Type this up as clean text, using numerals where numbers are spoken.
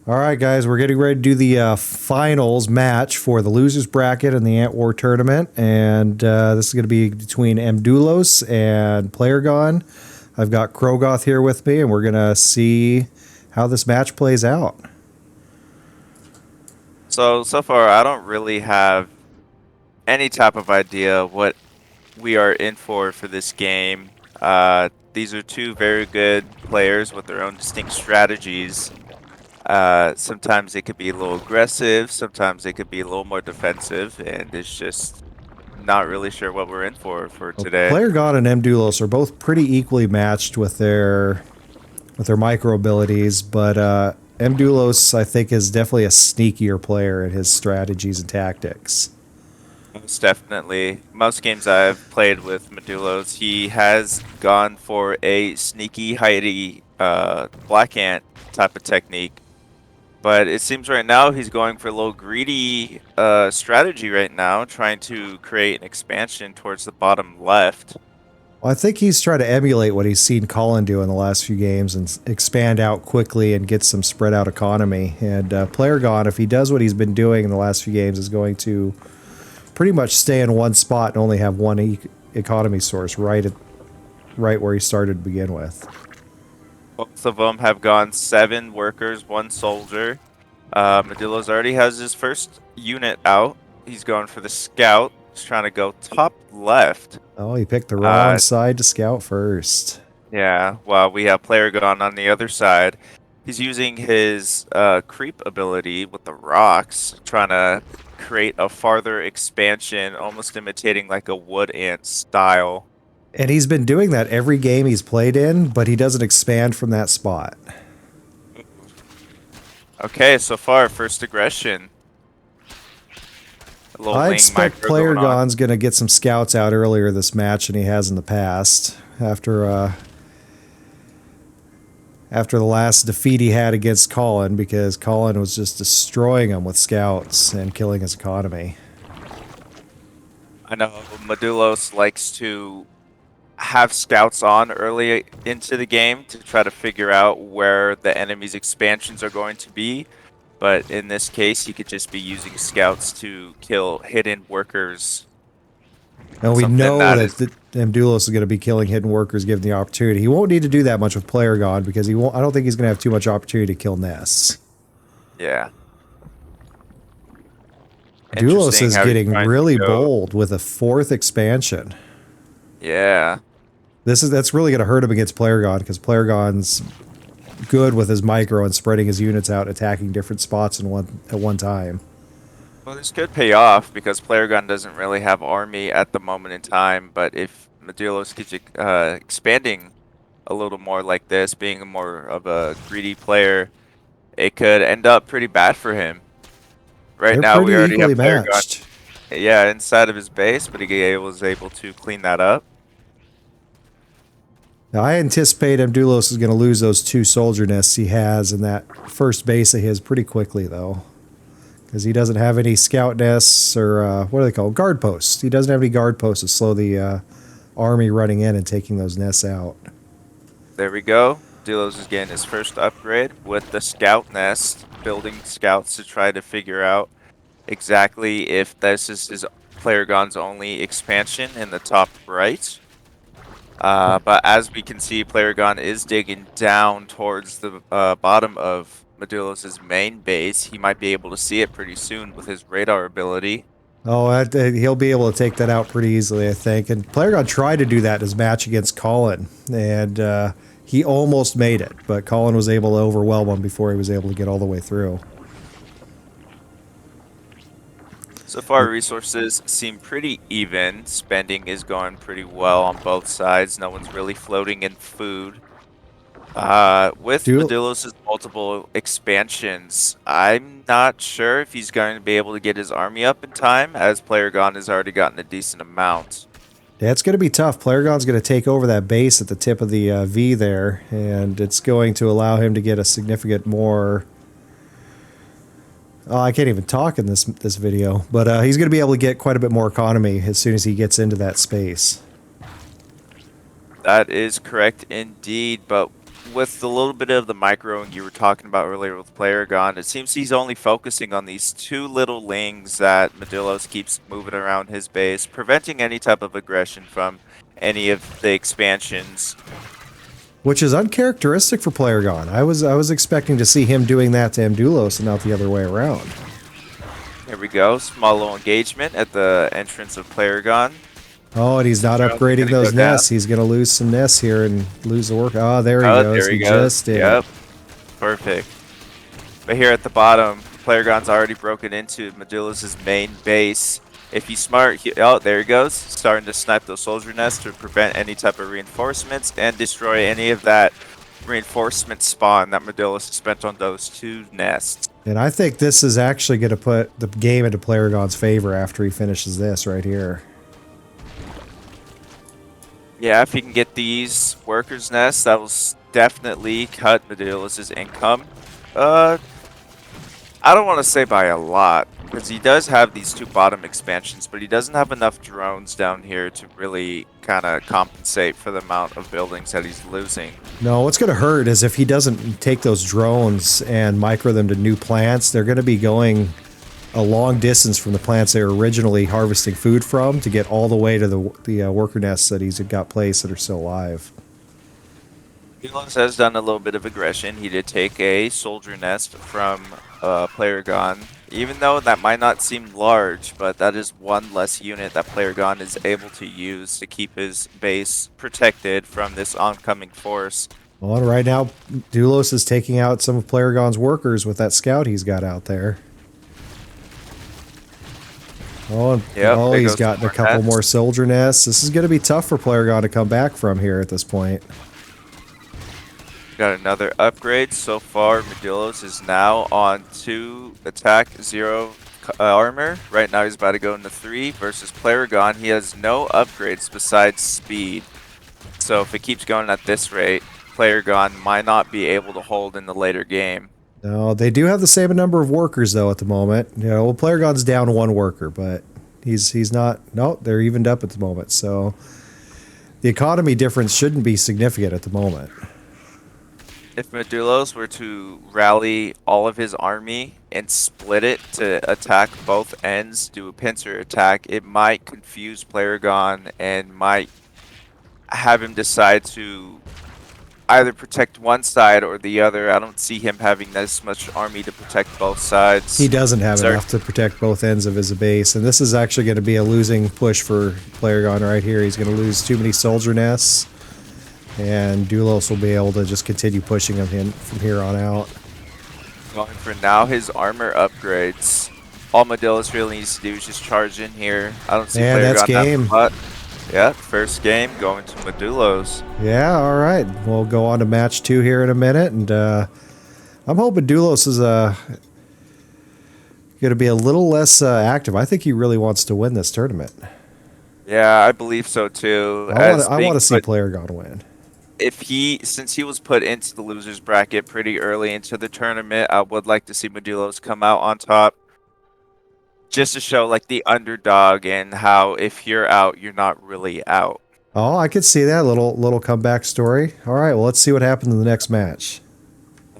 All right, guys, we're getting ready to do the finals match for the losers bracket in the Ant War tournament, and this is going to be between MDoulos and Playergone. I've got Krogoth here with me, and we're going to see how this match plays out. So far, I don't really have any type of idea what we are in for this game. These are two very good players with their own distinct strategies. Sometimes they could be a little aggressive, sometimes they could be a little more defensive, and it's just not really sure what we're in for Well, today. Playergone and MDoulos are both pretty equally matched with their micro abilities, but MDoulos, I think, is definitely a sneakier player in his strategies and tactics. Most definitely. Most games I've played with MDoulos, he has gone for a sneaky, hidey, black ant type of technique. But it seems right now he's going for a little greedy strategy right now, trying to create an expansion towards the bottom left. Well, I think he's trying to emulate what he's seen Collin do in the last few games and expand out quickly and get some spread out economy. And Playergone, if he does what he's been doing in the last few games, is going to pretty much stay in one spot and only have one economy source right where he started to begin with. Both of them have gone 7 workers, 1 soldier. Medillo's already has his first unit out. He's going for the scout. He's trying to go top left. Oh, he picked the wrong side to scout first. Yeah, while we have Playergone on the other side. He's using his creep ability with the rocks, trying to create a farther expansion, almost imitating like a wood ant style. And he's been doing that every game he's played in, but he doesn't expand from that spot. Okay, so far, first aggression. I expect Playergone's going to get some scouts out earlier this match than he has in the past. After the last defeat he had against Collin, because Collin was just destroying him with scouts and killing his economy. I know MDoulos likes to have scouts on early into the game to try to figure out where the enemy's expansions are going to be. But in this case, he could just be using scouts to kill hidden workers. And we know that MDoulos is going to be killing hidden workers given the opportunity. He won't need to do that much with Playergone because he won't. I don't think he's going to have too much opportunity to kill nests. Yeah. MDoulos is getting really bold with a 4th expansion. Yeah. That's really going to hurt him against Playergone because Playergone's good with his micro and spreading his units out, attacking different spots at one time. Well, this could pay off because Playergone doesn't really have army at the moment in time, but if MDoulos keeps expanding a little more like this, being more of a greedy player, it could end up pretty bad for him. Right now, we already have Playergone, yeah, inside of his base, but he was able to clean that up. Now, I anticipate MDoulos is going to lose those 2 soldier nests he has in that first base of his pretty quickly, though. Because he doesn't have any scout nests or, what are they called? Guard posts. He doesn't have any guard posts to slow the army running in and taking those nests out. There we go. MDoulos is getting his first upgrade with the scout nest, building scouts to try to figure out exactly if this is his Playergone's only expansion in the top right. But as we can see, Playergone is digging down towards the bottom of MDoulos' main base. He might be able to see it pretty soon with his radar ability. Oh, he'll be able to take that out pretty easily, I think. And Playergone tried to do that in his match against Collin, and he almost made it, but Collin was able to overwhelm him before he was able to get all the way through. So far, resources seem pretty even. Spending is going pretty well on both sides. No one's really floating in food. With MDoulos' multiple expansions, I'm not sure if he's going to be able to get his army up in time, as Playergone has already gotten a decent amount. Yeah, it's going to be tough. Playergone's going to take over that base at the tip of the V there, and it's going to allow him to get a significant more... Oh, I can't even talk in this video, but he's going to be able to get quite a bit more economy as soon as he gets into that space. That is correct indeed, but with the little bit of the microing you were talking about earlier with Playergone, it seems he's only focusing on these two little lings that MDoulos keeps moving around his base, preventing any type of aggression from any of the expansions. Which is uncharacteristic for Playergone. I was expecting to see him doing that to MDoulos and not the other way around. Here we go, small little engagement at the entrance of Playergone. Oh, and he's not Drones are upgrading gonna go those down. nests. He's going to lose some nests here and lose the work. Oh, there he Oh, goes. there he He goes. just did Yep, it. perfect. But here at the bottom, Playergone's already broken into MDoulos' main base. If he's smart, oh, there he goes, starting to snipe those soldier nests to prevent any type of reinforcements and destroy any of that reinforcement spawn that MDoulos spent on those two nests. And I think this is actually going to put the game into Playergone's favor after he finishes this right here. Yeah, if he can get these workers' nests, that will definitely cut MDoulos' income. I don't want to say by a lot, because he does have these two bottom expansions, but he doesn't have enough drones down here to really kind of compensate for the amount of buildings that he's losing. No, what's going to hurt is if he doesn't take those drones and micro them to new plants, they're going to be going a long distance from the plants they were originally harvesting food from to get all the way to the worker nests that he's got placed that are still alive. MDoulos has done a little bit of aggression. He did take a soldier nest from Playergone, even though that might not seem large, but that is one less unit that Playergone is able to use to keep his base protected from this oncoming force. Well, and right now, Doulos is taking out some of Playergone's workers with that scout he's got out there. Oh, and, Yep, oh, there he's goes gotten a more couple nests. more soldier nests. This is going to be tough for Playergone to come back from here at this point. Got another upgrade. So far, MDoulos is now on 2 attack, 0 armor. Right now he's about to go into 3 versus Playergone. He has no upgrades besides speed. So if it keeps going at this rate, Playergone might not be able to hold in the later game. No, they do have the same number of workers though at the moment. You know, well, Playergone's down one worker, but he's not. No, they're evened up at the moment. So the economy difference shouldn't be significant at the moment. If MDoulos were to rally all of his army and split it to attack both ends, do a pincer attack, it might confuse Playergone and might have him decide to either protect one side or the other. I don't see him having this much army to protect both sides. He doesn't have Sorry. enough to protect both ends of his base, and this is actually going to be a losing push for Playergone right here. He's going to lose too many soldier nests, and Doulos will be able to just continue pushing him from here on out. Going for now his armor upgrades. All MDoulos really needs to do is just charge in here. I don't see And that's Playergone have game. a lot. Yeah, first game going to MDoulos. Yeah, all right. We'll go on to match 2 here in a minute, and I'm hoping Doulos is going to be a little less active. I think he really wants to win this tournament. Yeah, I believe so too. I want to see Playergone win. If since he was put into the losers bracket pretty early into the tournament, I would like to see MDoulos come out on top. Just to show like the underdog and how if you're out, you're not really out. Oh, I could see that little comeback story. All right, well, let's see what happens in the next match.